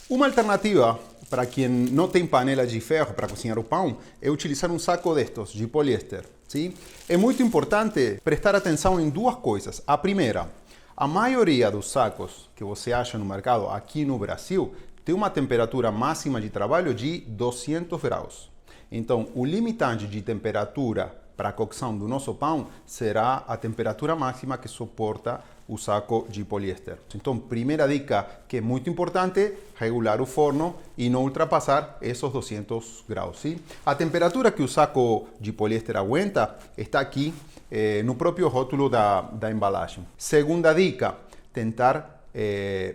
Uma alternativa para quem não tem panela de ferro para cozinhar o pão é utilizar um saco destes de poliéster. Sim? É muito importante prestar atenção em duas coisas. A primeira, a maioria dos sacos que você acha no mercado aqui no Brasil tem uma temperatura máxima de trabalho de 200 graus. Então, o limitante de temperatura para a cocção do nosso pão será a temperatura máxima que suporta o saco de poliéster. Então, primeira dica que é muito importante, regular o forno e não ultrapassar esses 200 graus. Sim? A temperatura que o saco de poliéster aguenta está aqui no próprio rótulo da embalagem. Segunda dica, tentar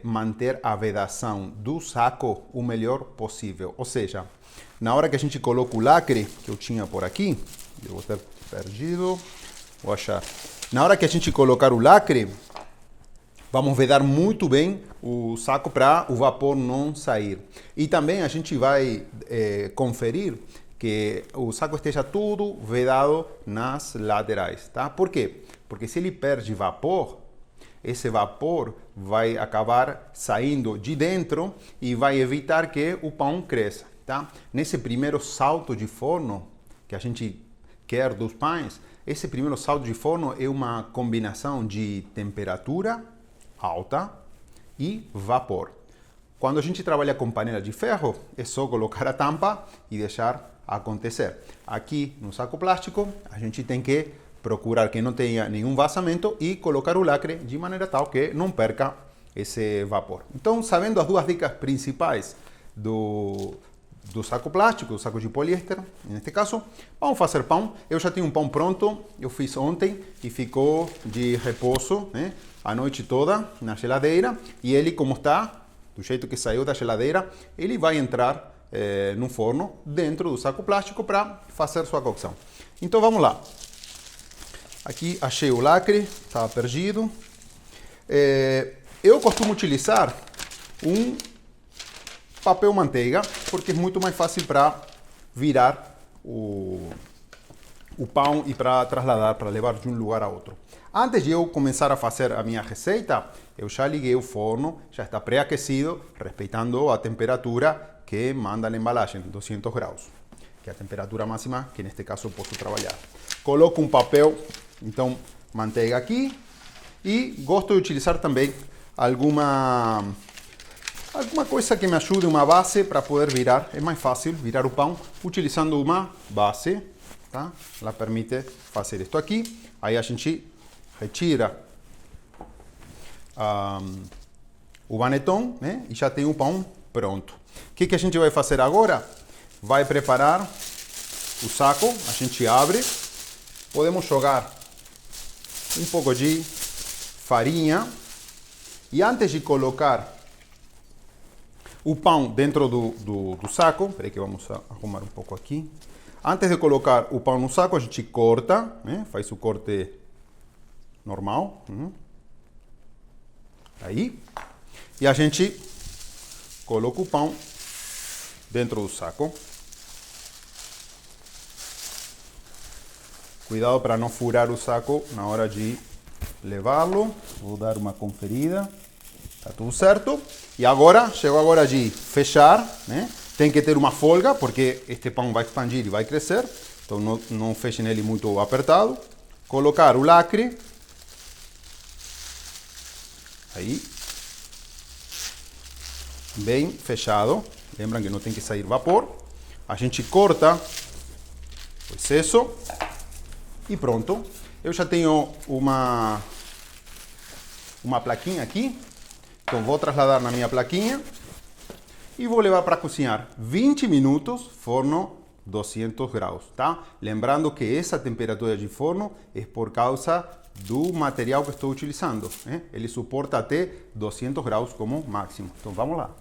manter a vedação do saco o melhor possível. Ou seja, na hora que a gente coloca o lacre, que eu tinha por aqui, eu vou ter perdido, vou achar. Na hora que a gente colocar o lacre, vamos vedar muito bem o saco para o vapor não sair. E também a gente vai conferir que o saco esteja tudo vedado nas laterais, tá? Por quê? Porque se ele perde vapor, esse vapor vai acabar saindo de dentro e vai evitar que o pão cresça, tá? Nesse primeiro salto de forno que a gente quer dos pães, esse primeiro salto de forno é uma combinação de temperatura alta e vapor. Quando a gente trabalha com panela de ferro, é só colocar a tampa e deixar acontecer. Aqui no saco plástico, a gente tem que procurar que não tenha nenhum vazamento e colocar o lacre de maneira tal que não perca esse vapor. Então, sabendo as duas dicas principais do saco plástico, do saco de poliéster, neste caso, vamos fazer pão. Eu já tenho um pão pronto, eu fiz ontem e ficou de repouso, né, a noite toda na geladeira. E ele, como está, do jeito que saiu da geladeira, ele vai entrar no forno dentro do saco plástico para fazer sua cocção. Então vamos lá. Aqui achei o lacre, estava perdido. Eu costumo utilizar um papel manteiga, porque é muito mais fácil para virar o pão e para trasladar, para levar de um lugar a outro. Antes de eu começar a fazer a minha receita, eu já liguei o forno, já está pré-aquecido, respeitando a temperatura que manda na embalagem, 200 graus, que é a temperatura máxima que neste caso eu posso trabalhar. Coloco um papel, então, manteiga aqui, e gosto de utilizar também alguma coisa que me ajude, uma base para poder virar. É mais fácil virar o pão utilizando uma base, tá? Ela permite fazer isto aqui. Aí a gente retira o baneton, né? E já tem o pão pronto. O que a gente vai fazer agora? Vai preparar o saco, a gente abre, podemos jogar um pouco de farinha e antes de colocar o pão dentro do saco, espera que vamos arrumar um pouco aqui. Antes de colocar o pão no saco, a gente corta, né? Faz o corte normal. Aí. E a gente coloca o pão dentro do saco. Cuidado para não furar o saco na hora de levá-lo. Vou dar uma conferida. Tá tudo certo. E agora, chegou a hora de fechar, né? Tem que ter uma folga, porque este pão vai expandir e vai crescer. Então não fechem ele muito apertado. Colocar o lacre. Aí. Bem fechado. Lembram que não tem que sair vapor. A gente corta o excesso. E pronto. Eu já tenho uma plaquinha aqui. Então vou trasladar na minha plaquinha e vou levar para cozinhar 20 minutos, forno 200 graus, tá? Lembrando que essa temperatura de forno é por causa do material que estou utilizando, né? Ele suporta até 200 graus como máximo. Então vamos lá.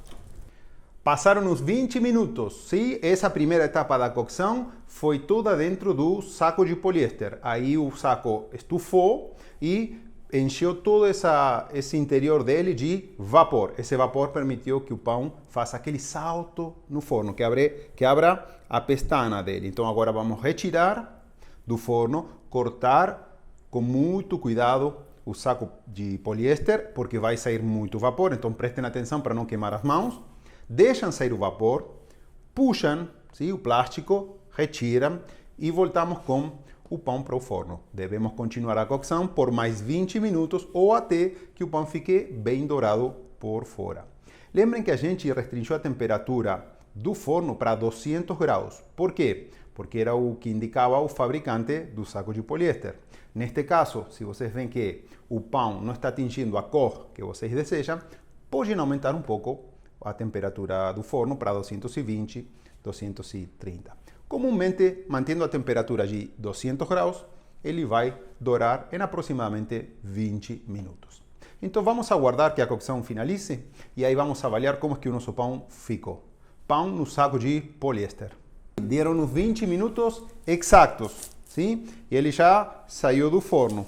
Passaram uns 20 minutos. Sim, essa primeira etapa da cocção foi toda dentro do saco de poliéster. Aí o saco estufou e encheu todo esse interior dele de vapor. Esse vapor permitiu que o pão faça aquele salto no forno, que abra a pestana dele. Então agora vamos retirar do forno, cortar com muito cuidado o saco de poliéster, porque vai sair muito vapor. Então prestem atenção para não queimar as mãos. deixam sair o vapor, puxam, sim, o plástico, retiram e voltamos com o pão para o forno. Devemos continuar a cocção por mais 20 minutos ou até que o pão fique bem dourado por fora. Lembrem que a gente restringiu a temperatura do forno para 200 graus. Por quê? Porque era o que indicava o fabricante do saco de poliéster. Neste caso, se vocês veem que o pão não está atingindo a cor que vocês desejam, podem aumentar um pouco a temperatura do forno para 220, 230. Comumente, mantendo a temperatura de 200 graus, ele vai dourar em aproximadamente 20 minutos. Então vamos aguardar que a cocção finalize e aí vamos avaliar como é que o nosso pão ficou. Pão no saco de poliéster. Deram uns 20 minutos exatos, sim? E ele já saiu do forno.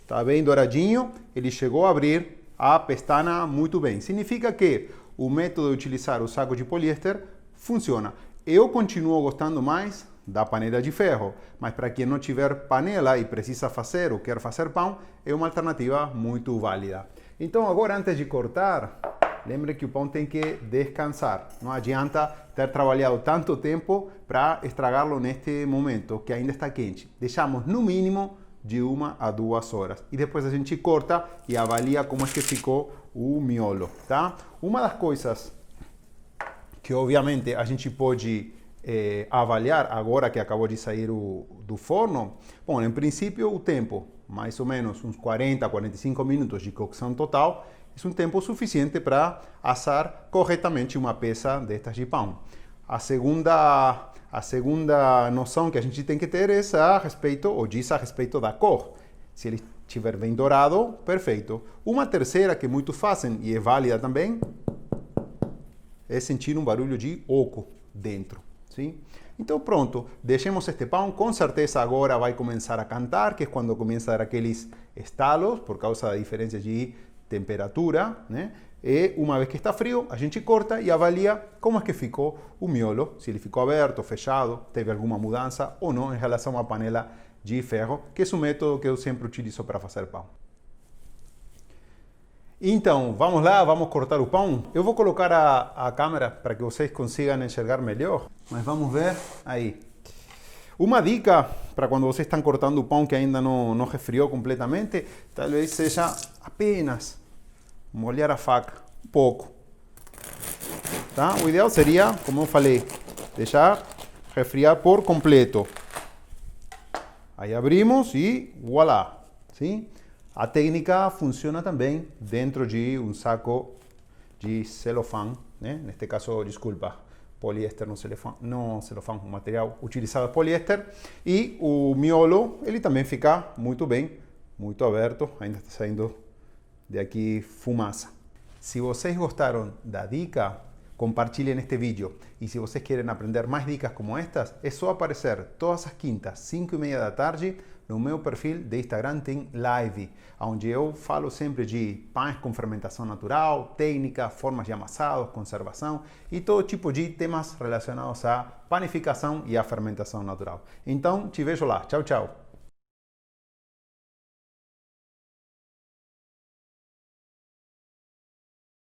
Está bem douradinho, ele chegou a abrir a pestana muito bem. Significa que o método de utilizar o saco de poliéster funciona. Eu continuo gostando mais da panela de ferro, mas para quem não tiver panela e precisa fazer ou quer fazer pão, é uma alternativa muito válida. Então agora, antes de cortar, lembre que o pão tem que descansar. Não adianta ter trabalhado tanto tempo para estragá-lo neste momento, que ainda está quente. Deixamos no mínimo de 1 a 2 horas. E depois a gente corta e avalia como é que ficou o miolo, tá? Uma das coisas que obviamente a gente pode avaliar agora que acabou de sair do forno, bom, em princípio o tempo, mais ou menos uns 40, 45 minutos de cocção total, é um tempo suficiente para assar corretamente uma peça destas de pão. A segunda noção que a gente tem que ter é a respeito, ou diz a respeito da cor. Se ele estiver bem dourado, perfeito. Uma terceira que muitos fazem, e é válida também, é sentir um barulho de oco dentro. Sim? Então pronto, deixemos este pão, com certeza agora vai começar a cantar, que é quando começa a dar aqueles estalos, por causa da diferença de temperatura, né? E uma vez que está frio, a gente corta e avalia como é que ficou o miolo, se ele ficou aberto, fechado, teve alguma mudança ou não em relação à panela de ferro, que é o método que eu sempre utilizo para fazer pão. Então, vamos lá, vamos cortar o pão. Eu vou colocar a câmera para que vocês consigam enxergar melhor, mas vamos ver aí. Uma dica para quando vocês estão cortando o pão que ainda não resfriou completamente, talvez seja apenas molhar a faca um pouco. Tá? O ideal seria, como eu falei, deixar resfriar por completo. Aí abrimos e voilá. Sim? A técnica funciona também dentro de um saco de celofã, né? Neste caso, desculpa, poliéster, não celofã, um material utilizado poliéster. E o miolo, ele também fica muito bem, muito aberto, ainda está saindo de aqui fumaça. Se vocês gostaram da dica, compartilhem este vídeo. E se vocês querem aprender mais dicas como estas, é só aparecer todas as quintas, 5:30 da tarde, no meu perfil de Instagram tem live, onde eu falo sempre de pães com fermentação natural, técnica, formas de amassados, conservação e todo tipo de temas relacionados à panificação e à fermentação natural. Então, te vejo lá. Tchau, tchau.